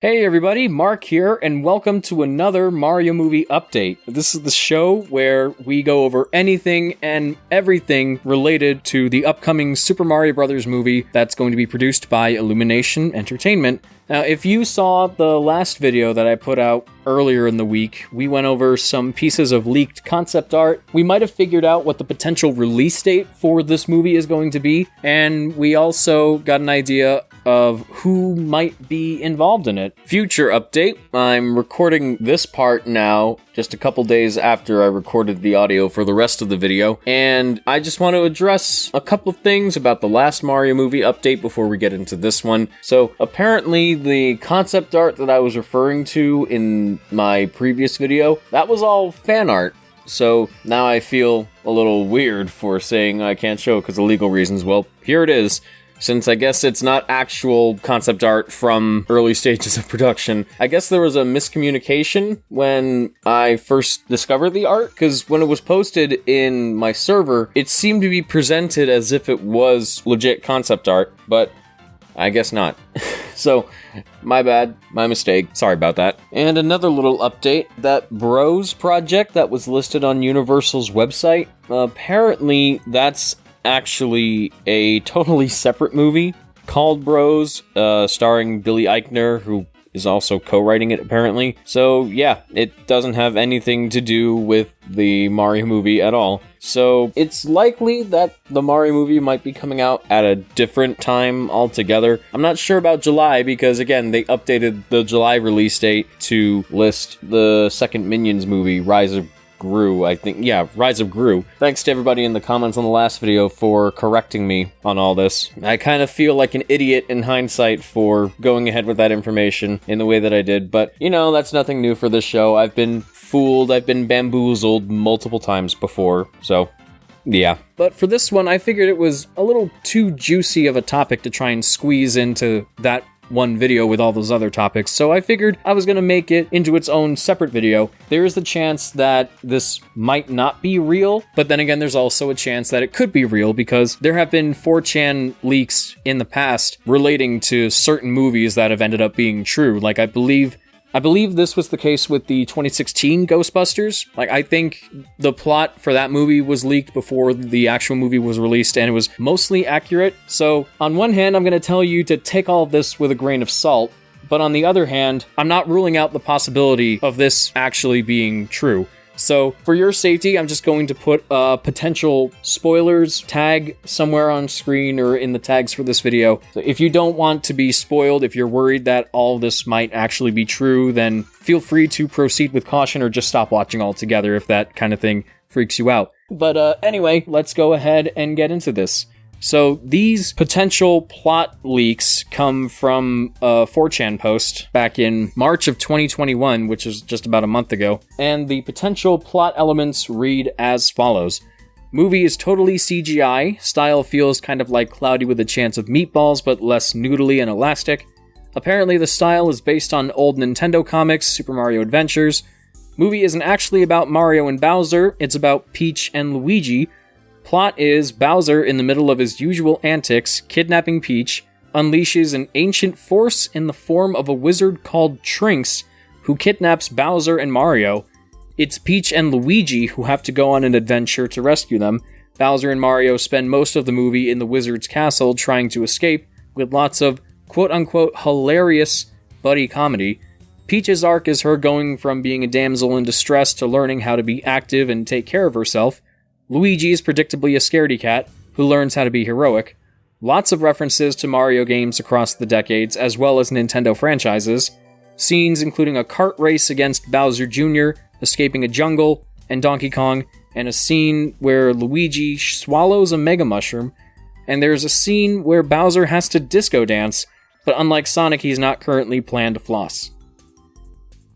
Hey everybody, Marc here, and welcome to another Mario movie update. This is the show where we go over anything and everything related to the upcoming Super Mario Bros. Movie that's going to be produced by Illumination Entertainment. Now, if you saw the last video that I put out earlier in the week, we went over some pieces of leaked concept art. We might have figured out what the potential release date for this movie is going to be, and we also got an idea of who might be involved in it. Future update, I'm recording this part now just a couple days after I recorded the audio for the rest of the video, and I just want to address a couple of things about the last Mario movie update before we get into this one. So apparently the concept art that I was referring to in my previous video, that was all fan art. So now I feel a little weird for saying I can't show it because of legal reasons. Well, here it is. Since I guess it's not actual concept art from early stages of production, I guess there was a miscommunication when I first discovered the art, because when it was posted in my server, it seemed to be presented as if it was legit concept art, but I guess not. So, my bad, my mistake, sorry about that. And another little update, that Bros project that was listed on Universal's website, apparently that's actually a totally separate movie called Bros, starring Billy Eichner, who is also co-writing it apparently. So yeah, it doesn't have anything to do with the Mario movie at all. So it's likely that the Mario movie might be coming out at a different time altogether. I'm not sure about July because, again, they updated the July release date to list the second Minions movie, Rise of Gru, I think. Yeah, Rise of Gru. Thanks to everybody in the comments on the last video for correcting me on all this. I kind of feel like an idiot in hindsight for going ahead with that information in the way that I did, but, you know, that's nothing new for this show. I've been fooled, I've been bamboozled multiple times before, so yeah. But for this one, I figured it was a little too juicy of a topic to try and squeeze into that one video with all those other topics, so I figured I was going to make it into its own separate video. There is the chance that this might not be real, but then again, there's also a chance that it could be real because there have been 4chan leaks in the past relating to certain movies that have ended up being true. Like, I believe this was the case with the 2016 Ghostbusters. Like, I think the plot for that movie was leaked before the actual movie was released, and it was mostly accurate. So, on one hand, I'm going to tell you to take all of this with a grain of salt, but on the other hand, I'm not ruling out the possibility of this actually being true. So, for your safety, I'm just going to put a potential spoilers tag somewhere on screen or in the tags for this video. So if you don't want to be spoiled, if you're worried that all this might actually be true, then feel free to proceed with caution or just stop watching altogether if that kind of thing freaks you out. But anyway, let's go ahead and get into this. So these potential plot leaks come from a 4chan post back in March of 2021, which is just about a month ago, and the potential plot elements read as follows. Movie is totally CGI, style feels kind of like Cloudy with a Chance of Meatballs, but less noodly and elastic. Apparently the style is based on old Nintendo comics, Super Mario Adventures. Movie isn't actually about Mario and Bowser, it's about Peach and Luigi. Plot is Bowser, in the middle of his usual antics, kidnapping Peach, unleashes an ancient force in the form of a wizard called Trunks, who kidnaps Bowser and Mario. It's Peach and Luigi who have to go on an adventure to rescue them. Bowser and Mario spend most of the movie in the wizard's castle trying to escape, with lots of quote-unquote hilarious buddy comedy. Peach's arc is her going from being a damsel in distress to learning how to be active and take care of herself. Luigi is predictably a scaredy cat, who learns how to be heroic. Lots of references to Mario games across the decades, as well as Nintendo franchises. Scenes including a kart race against Bowser Jr., escaping a jungle, and Donkey Kong, and a scene where Luigi swallows a Mega Mushroom, and there's a scene where Bowser has to disco dance, but unlike Sonic, he's not currently planned to floss.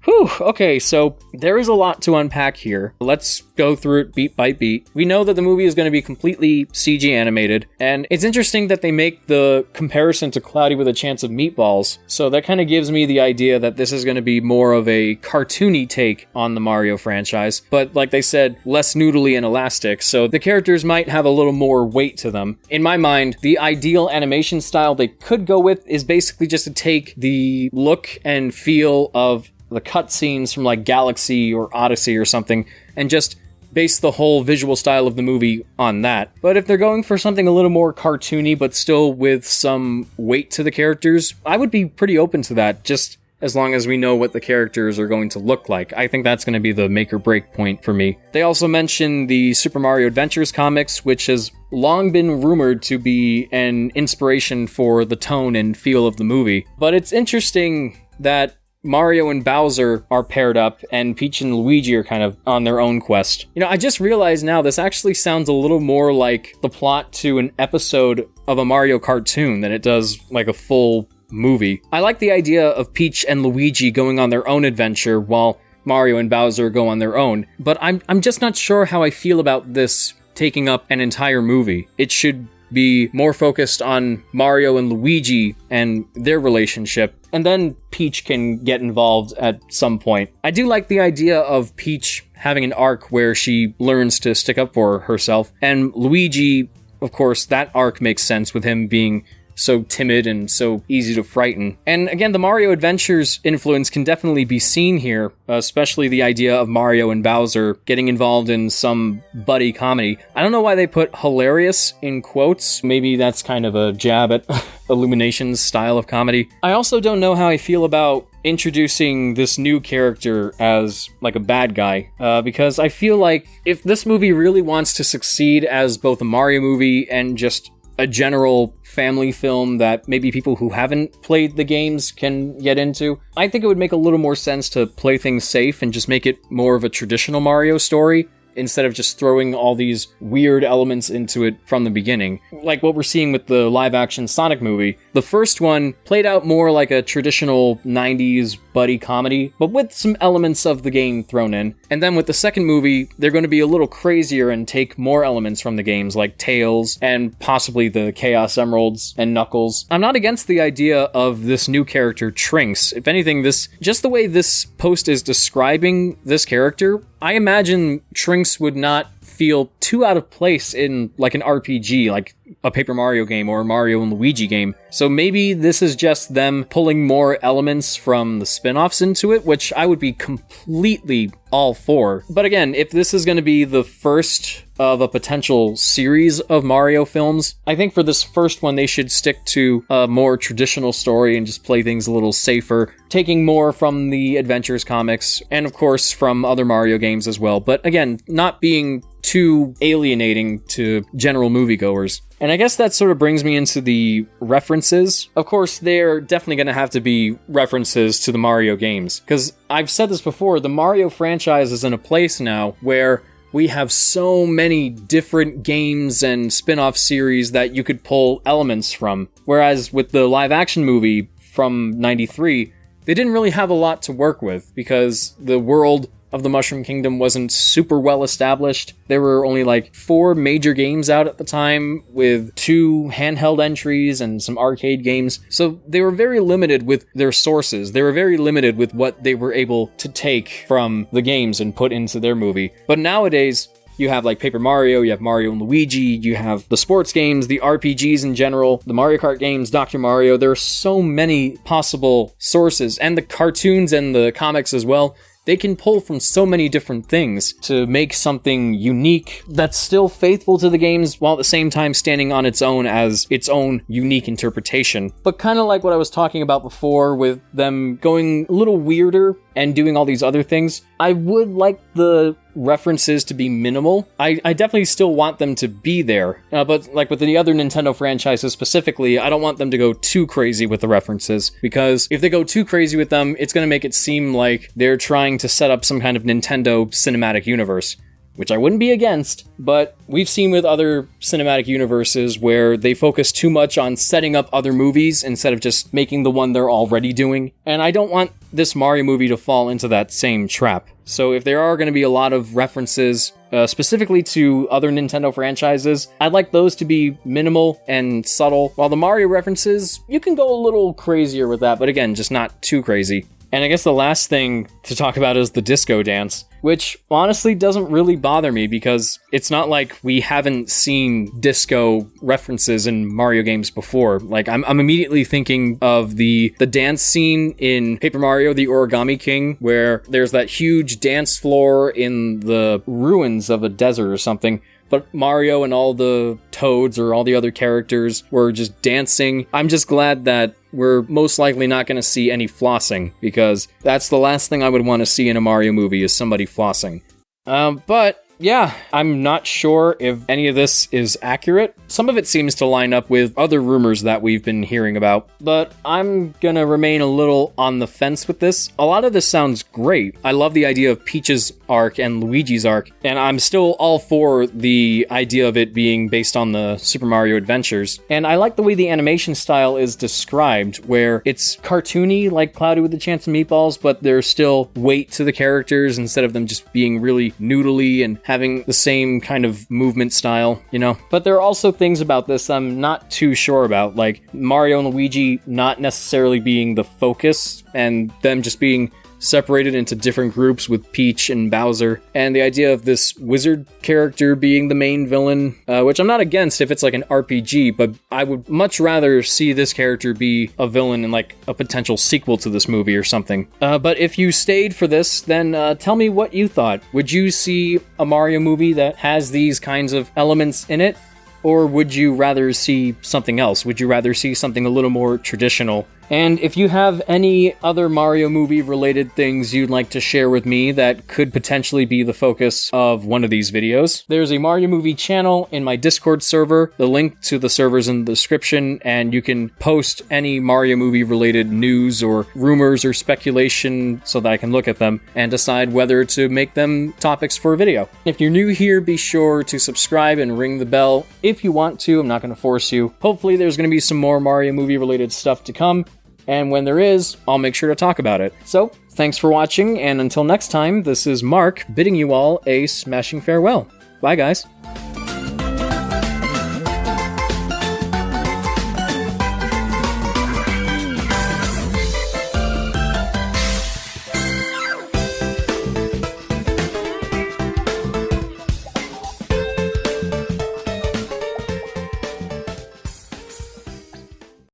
Whew, okay, so there is a lot to unpack here. Let's go through it beat by beat. We know that the movie is going to be completely CG animated, and it's interesting that they make the comparison to Cloudy with a Chance of Meatballs, so that kind of gives me the idea that this is going to be more of a cartoony take on the Mario franchise, but like they said, less noodly and elastic, so the characters might have a little more weight to them. In my mind, the ideal animation style they could go with is basically just to take the look and feel of the cutscenes from like Galaxy or Odyssey or something, and just base the whole visual style of the movie on that. But if they're going for something a little more cartoony, but still with some weight to the characters, I would be pretty open to that, just as long as we know what the characters are going to look like. I think that's going to be the make or break point for me. They also mentioned the Super Mario Adventures comics, which has long been rumored to be an inspiration for the tone and feel of the movie. But it's interesting that Mario and Bowser are paired up, and Peach and Luigi are kind of on their own quest. You know, I just realized now this actually sounds a little more like the plot to an episode of a Mario cartoon than it does like a full movie. I like the idea of Peach and Luigi going on their own adventure while Mario and Bowser go on their own, but I'm just not sure how I feel about this taking up an entire movie. It should be more focused on Mario and Luigi and their relationship, and then Peach can get involved at some point. I do like the idea of Peach having an arc where she learns to stick up for herself, and Luigi, of course, that arc makes sense with him being so timid and so easy to frighten. And again, the Mario Adventures influence can definitely be seen here, especially the idea of Mario and Bowser getting involved in some buddy comedy. I don't know why they put hilarious in quotes. Maybe that's kind of a jab at Illumination's style of comedy. I also don't know how I feel about introducing this new character as like a bad guy, because I feel like if this movie really wants to succeed as both a Mario movie and just a general family film that maybe people who haven't played the games can get into, I think it would make a little more sense to play things safe and just make it more of a traditional Mario story, instead of just throwing all these weird elements into it from the beginning. Like what we're seeing with the live-action Sonic movie. The first one played out more like a traditional 90s buddy comedy, but with some elements of the game thrown in. And then with the second movie, they're going to be a little crazier and take more elements from the games, like Tails, and possibly the Chaos Emeralds and Knuckles. I'm not against the idea of this new character, Trunks. If anything, just the way this post is describing this character, I imagine Trunks would not feel too out of place in like an RPG, like a Paper Mario game or a Mario and Luigi game. So maybe this is just them pulling more elements from the spin-offs into it, which I would be completely all for. But again, if this is going to be the first of a potential series of Mario films, I think for this first one they should stick to a more traditional story and just play things a little safer, taking more from the Adventures comics and of course from other Mario games as well, but again, not being too alienating to general moviegoers. And I guess that sort of brings me into the references. Of course, they're definitely going to have to be references to the Mario games, because I've said this before, the Mario franchise is in a place now where we have so many different games and spin-off series that you could pull elements from. Whereas with the live-action movie from 93, they didn't really have a lot to work with because the world of the Mushroom Kingdom wasn't super well established. There were only like 4 major games out at the time, with 2 handheld entries and some arcade games. So they were very limited with their sources. They were very limited with what they were able to take from the games and put into their movie. But nowadays, you have like Paper Mario, you have Mario and Luigi, you have the sports games, the RPGs in general, the Mario Kart games, Dr. Mario. There are so many possible sources, and the cartoons and the comics as well. They can pull from so many different things to make something unique that's still faithful to the games while at the same time standing on its own as its own unique interpretation. But kind of like what I was talking about before with them going a little weirder and doing all these other things, I would like the references to be minimal. I definitely still want them to be there, but like with the other Nintendo franchises specifically, I don't want them to go too crazy with the references, because if they go too crazy with them, it's going to make it seem like they're trying to set up some kind of Nintendo cinematic universe, which I wouldn't be against, but we've seen with other cinematic universes where they focus too much on setting up other movies instead of just making the one they're already doing, and I don't want this Mario movie to fall into that same trap. So if there are going to be a lot of references specifically to other Nintendo franchises, I'd like those to be minimal and subtle, while the Mario references, you can go a little crazier with that, but again, just not too crazy. And I guess the last thing to talk about is the disco dance, which honestly doesn't really bother me because it's not like we haven't seen disco references in Mario games before. Like, I'm immediately thinking of the dance scene in Paper Mario: The Origami King, where there's that huge dance floor in the ruins of a desert or something. But Mario and all the Toads or all the other characters were just dancing. I'm just glad that we're most likely not going to see any flossing, because that's the last thing I would want to see in a Mario movie is somebody flossing. But yeah, I'm not sure if any of this is accurate. Some of it seems to line up with other rumors that we've been hearing about, but I'm gonna remain a little on the fence with this. A lot of this sounds great. I love the idea of Peach's arc and Luigi's arc, and I'm still all for the idea of it being based on the Super Mario Adventures. And I like the way the animation style is described, where it's cartoony like Cloudy with a Chance of Meatballs, but there's still weight to the characters instead of them just being really noodly and having the same kind of movement style, you know? But there are also things about this I'm not too sure about, like Mario and Luigi not necessarily being the focus, and them just being separated into different groups with Peach and Bowser, and the idea of this wizard character being the main villain, which I'm not against if it's like an RPG, but I would much rather see this character be a villain in like a potential sequel to this movie or something. But if you stayed for this, then tell me what you thought. Would you see a Mario movie that has these kinds of elements in it? Or would you rather see something else? Would you rather see something a little more traditional? And if you have any other Mario movie related things you'd like to share with me that could potentially be the focus of one of these videos, there's a Mario movie channel in my Discord server. The link to the server's in the description, and you can post any Mario movie related news or rumors or speculation so that I can look at them and decide whether to make them topics for a video. If you're new here, be sure to subscribe and ring the bell if you want to. I'm not going to force you. Hopefully there's going to be some more Mario movie related stuff to come. And when there is, I'll make sure to talk about it. So, thanks for watching, and until next time, this is Mark bidding you all a smashing farewell. Bye, guys.